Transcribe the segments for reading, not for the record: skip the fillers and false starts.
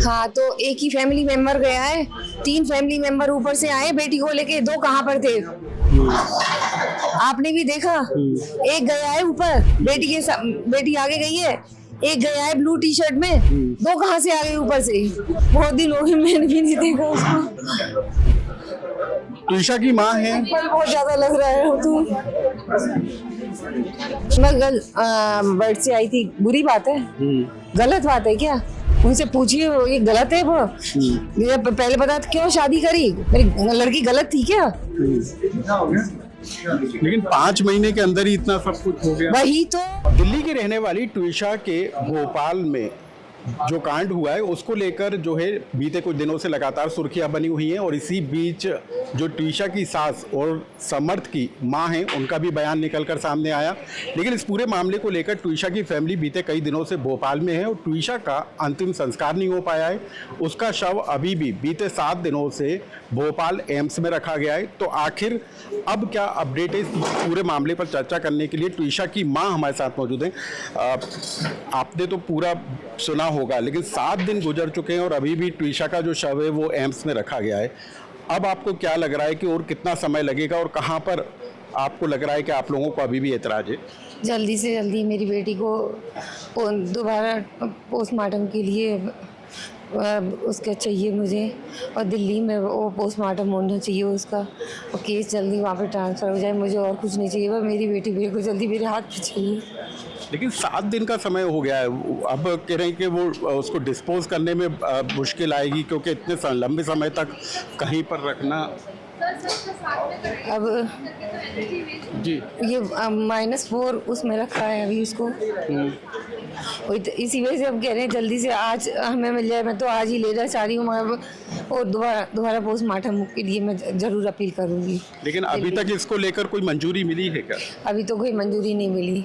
हाँ, तो एक ही फैमिली मेंबर गया है, 3 फैमिली मेंबर ऊपर से आए बेटी को लेके, 2 कहाँ पर थे? आपने भी देखा, एक गया है ऊपर बेटी आगे गई है, एक गया है ब्लू टी शर्ट में, 2 कहाँ से आ गए ऊपर से? बहुत दिन हो गए, मैंने भी नहीं देखा उसको। ट्विशा की माँ है। बहुत ज्यादा लग रहा है तो। मैं बर्ड से आई थी, बुरी बात है, गलत बात है क्या? उनसे पूछिए, ये गलत है वो। मुझे पहले बता क्यों शादी करी? मेरी लड़की गलत थी क्या? लेकिन 5 महीने के अंदर ही इतना सब कुछ हो गया। वही तो। दिल्ली की रहने वाली ट्विशा के भोपाल में जो कांड हुआ है उसको लेकर जो है बीते कुछ दिनों से लगातार सुर्खियां बनी हुई हैं और इसी बीच जो ट्विशा की सास और समर्थ की मां हैं उनका भी बयान निकलकर सामने आया। लेकिन इस पूरे मामले को लेकर ट्विशा की फैमिली बीते कई दिनों से भोपाल में है और ट्विशा का अंतिम संस्कार नहीं हो पाया है। उसका शव अभी भी बीते 7 दिनों से भोपाल एम्स में रखा गया है। तो आखिर अब क्या अपडेट है इस पूरे मामले पर चर्चा करने के लिए ट्विशा की मां हमारे साथ मौजूद हैं। आपने तो पूरा सुना होगा, लेकिन 7 दिन गुजर चुके हैं और अभी भी ट्विशा का जो शव है वो एम्स में रखा गया है। अब आपको क्या लग रहा है कि और कितना समय लगेगा और कहाँ पर आपको लग रहा है कि आप लोगों को अभी भी एतराज है? जल्दी से जल्दी मेरी बेटी को दोबारा पोस्टमार्टम के लिए उसका चाहिए मुझे, और दिल्ली में वो पोस्टमार्टम होना चाहिए उसका, और केस जल्दी वहाँ पे ट्रांसफ़र हो जाए। मुझे और कुछ नहीं चाहिए, बस मेरी बेटी बिल्कुल जल्दी मेरे हाथ पे चाहिए। लेकिन 7 दिन का समय हो गया है, अब कह रहे हैं कि वो उसको डिस्पोज करने में मुश्किल आएगी क्योंकि इतने लंबे समय तक कहीं पर रखना। अब जी ये -4 उसमें रखा है अभी उसको, इसी वजह से हम कह रहे हैं जल्दी से आज हमें मिल जाए। मैं तो आज ही लेना चाह रही हूँ, मगर और दोबारा पोस्टमार्टम के लिए मैं ज़रूर अपील करूँगी। लेकिन अभी तक इसको लेकर कोई मंजूरी मिली है क्या? अभी तो कोई मंजूरी नहीं मिली।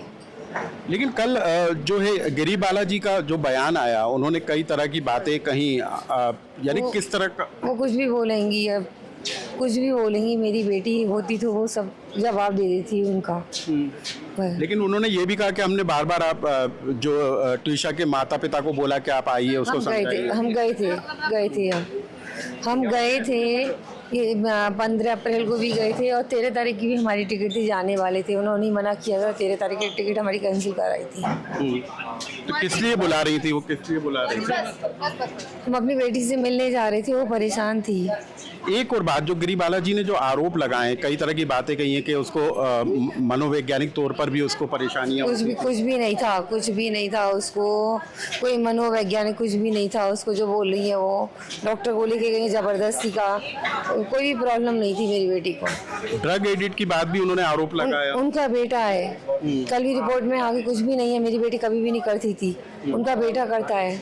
लेकिन कल जो है गिरी बालाजी का जो बयान आया, उन्होंने कई तरह की बातें कही, यानी किस तरह का? वो कुछ भी बोलेंगी, अब कुछ भी बोलेंगी। मेरी बेटी होती तो वो सब जवाब दे देती उनका। लेकिन उन्होंने ये भी कहा कि हमने बार बार आप जो ट्विशा के माता पिता को बोला कि आप आइए उसको समझाइए। हम गए थे ये 15 अप्रैल को भी गए थे, और 13 तारीख की भी हमारी टिकट थी, जाने वाले थे। उन्होंने मना किया था, 13 तारीख की टिकट हमारी कैंसिल कराई थी। तो किस लिए बुला रही थी वो? किस लिए बुला रही थी? हम अपनी बेटी से मिलने जा रहे थे, वो परेशान थी। एक और बात, जो गिरी बालाजी ने जो आरोप लगाए, कई तरह की बातें कही हैं कि उसको मनोवैज्ञानिक तौर पर भी उसको परेशानियां। कुछ भी नहीं था उसको, कोई मनोवैज्ञानिक कुछ भी नहीं था उसको। जो बोल रही है वो डॉक्टर को लेके गई जबरदस्ती का, कोई भी प्रॉब्लम नहीं थी मेरी बेटी को। ड्रग एडिक्ट की बात भी उन्होंने आरोप लगाया। उनका बेटा है, कल भी रिपोर्ट में आगे कुछ भी नहीं है। मेरी बेटी कभी भी नहीं करती थी, उनका बेटा करता है।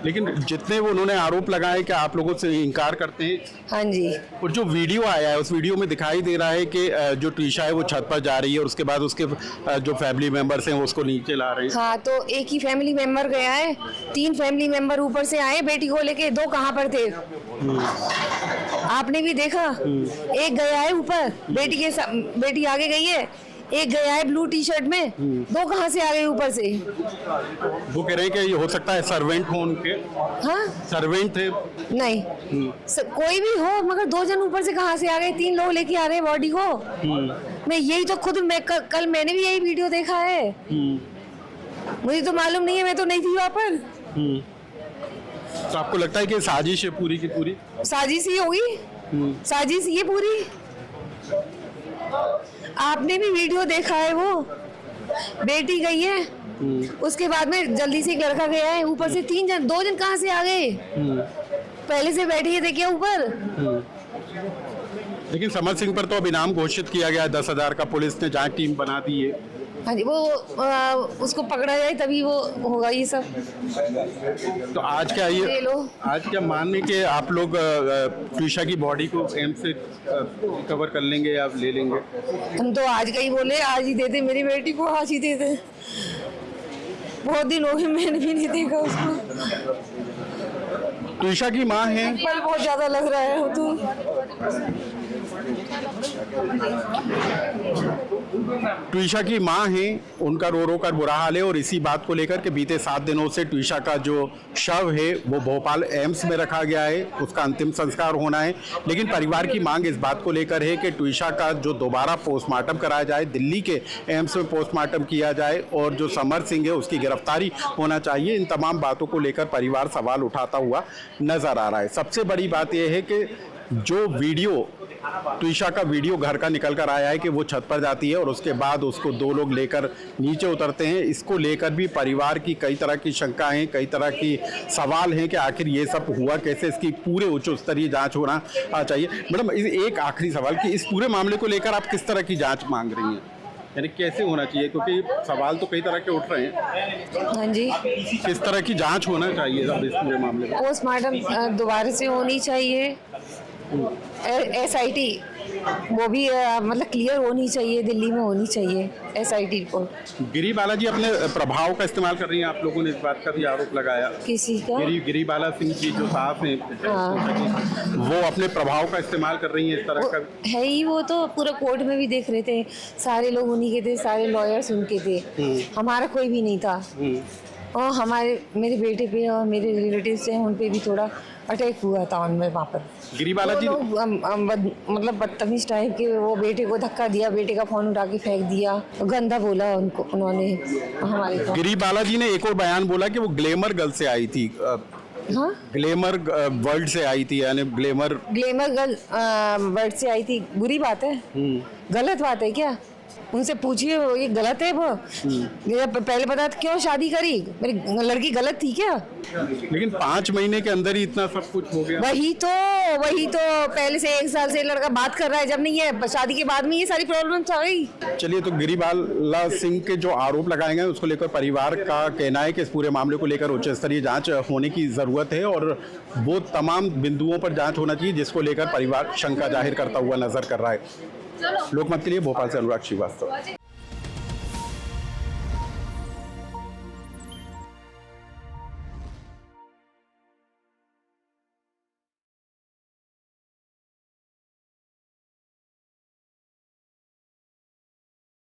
लेकिन जितने वो उन्होंने आरोप लगाए, क्या आप लोगों से इनकार करते हैं? हाँ जी। और जो वीडियो आया है उस वीडियो में दिखाई दे रहा है कि जो ट्विशा है वो छत पर जा रही है और उसके बाद उसके जो फैमिली मेंबर्स हैं वो उसको नीचे ला रहे हैं। हाँ, तो एक ही फैमिली मेंबर गया है, 3 फैमिली मेंबर ऊपर से आए बेटी को लेके, 2 कहाँ पर थे? आपने भी देखा, एक गया है ऊपर बेटी आगे गई है, एक गया है ब्लू टी शर्ट में, 2 कहाँ से आ गए ऊपर से? वो कह रहे हैं कि ये हो सकता है सर्वेंट हो उनके। हाँ, सर्वेंट थे। नहीं, कोई भी हो, मगर 2 जन ऊपर से कहाँ से आ गए? 3 लोग लेके आ रहे हैं बॉडी को। मैं यही तो खुद कल मैंने भी यही वीडियो देखा है। मुझे तो मालूम नहीं है, मैं तो नहीं थी वहाँ पर। तो आपको लगता है कि साजिश है पूरी की पूरी? साजिश ही होगी, साजिश ये पूरी। आपने भी वीडियो देखा है, वो बेटी गई है, उसके बाद में जल्दी से एक लड़का गया है, ऊपर से 2 जन कहाँ से आ गए? पहले से बैठी है, देखिए ऊपर। लेकिन समर सिंह पर तो अब इनाम घोषित किया गया है 10,000 का, पुलिस ने जांच टीम बना दी है। हाँ जी, वो उसको पकड़ा जाए तभी वो होगा ये सब। तो आज क्या मानने के आप लोग ट्विशा की बॉडी को एम्स से रिकवर कर लेंगे या ले लेंगे? हम तो आज का ही बोले, आज ही दे दे मेरी बेटी को, आज ही दे दे। बहुत दिन हो गए, मैंने भी नहीं देखा उसको। ट्विशा की माँ है। बहुत ज्यादा लग रहा है तो। ट्विशा की मां हैं, उनका रो रो कर बुरा हाल है और इसी बात को लेकर के बीते 7 दिनों से ट्विशा का जो शव है वो भोपाल एम्स में रखा गया है, उसका अंतिम संस्कार होना है। लेकिन परिवार की मांग इस बात को लेकर है कि ट्विशा का जो दोबारा पोस्टमार्टम कराया जाए, दिल्ली के एम्स में पोस्टमार्टम किया जाए और जो समर सिंह है उसकी गिरफ्तारी होना चाहिए। इन तमाम बातों को लेकर परिवार सवाल उठाता हुआ नजर आ रहा है। सबसे बड़ी बात यह है कि जो वीडियो ट्विशा का वीडियो घर का निकल कर आया है कि वो छत पर जाती है और उसके बाद उसको 2 लोग लेकर नीचे उतरते हैं, इसको लेकर भी परिवार की कई तरह की शंकाएं, कई तरह की सवाल हैं कि आखिर ये सब हुआ कैसे, इसकी पूरे उच्च स्तरीय जांच होना चाहिए। मैडम, एक आखिरी सवाल कि इस पूरे मामले को लेकर आप किस तरह की जांच मांग रही हैं, यानी कैसे होना चाहिए, क्योंकि सवाल तो कई तरह के उठ रहे हैं। हाँ जी, किस तरह की जांच होना चाहिए अब इस पूरे मामले में? पोस्टमार्टम दोबारा से होनी चाहिए, SIT वो भी मतलब क्लियर होनी चाहिए, दिल्ली में होनी चाहिए SIT रिपोर्ट। गिरी बालाजी अपने प्रभाव का इस्तेमाल कर रही हैं, आप लोगों ने इस बात का भी आरोप लगाया। किसी का? गिरी बाला सिंह जी जो साहब हैं, वो अपने प्रभाव का इस्तेमाल कर रही हैं इस तरह का। है ही, वो तो पूरा कोर्ट में भी देख रहे थे, सारे लोग उन्हीं के थे, सारे लॉयर्स उनके थे, हमारा कोई भी नहीं था। और मेरे बेटे पे और मेरे रिलेटिव्स हैं उन पे भी थोड़ा अटैक हुआ था उनमें वहाँ पर। गिरी बालाजी मतलब बदतमीज टाइप के, वो बेटे को धक्का दिया, बेटे का फोन उठा के फेंक दिया, गंदा बोला उन्होंने हमारे को। गिरी बालाजी ने एक और बयान बोला कि वो ग्लैमर गर्ल से आई थी। हाँ, ग्लैमर वर्ल्ड से आई थी, यानी ग्लैमर गर्ल वर्ल्ड से आई थी। बुरी बात है, गलत बात है क्या? उनसे पूछिए, ये गलत है। वो पहले बता क्यों शादी करी, मेरी लड़की गलत थी क्या? लेकिन 5 महीने के अंदर ही इतना सब कुछ हो गया। वही तो पहले से 1 साल से लड़का बात कर रहा है, जब नहीं है शादी के बाद में ये सारी प्रॉब्लम्स आ गई। चलिए, तो गिरी बाला सिंह के जो आरोप लगाए गए उसको लेकर परिवार का कहना है कि इस पूरे मामले को लेकर उच्च स्तरीय जांच होने की जरूरत है और वो तमाम बिंदुओं पर जांच होना चाहिए जिसको लेकर परिवार शंका जाहिर करता हुआ नजर कर रहा है। लोकमत के लिए भोपाल से अनुराग श्रीवास्तव।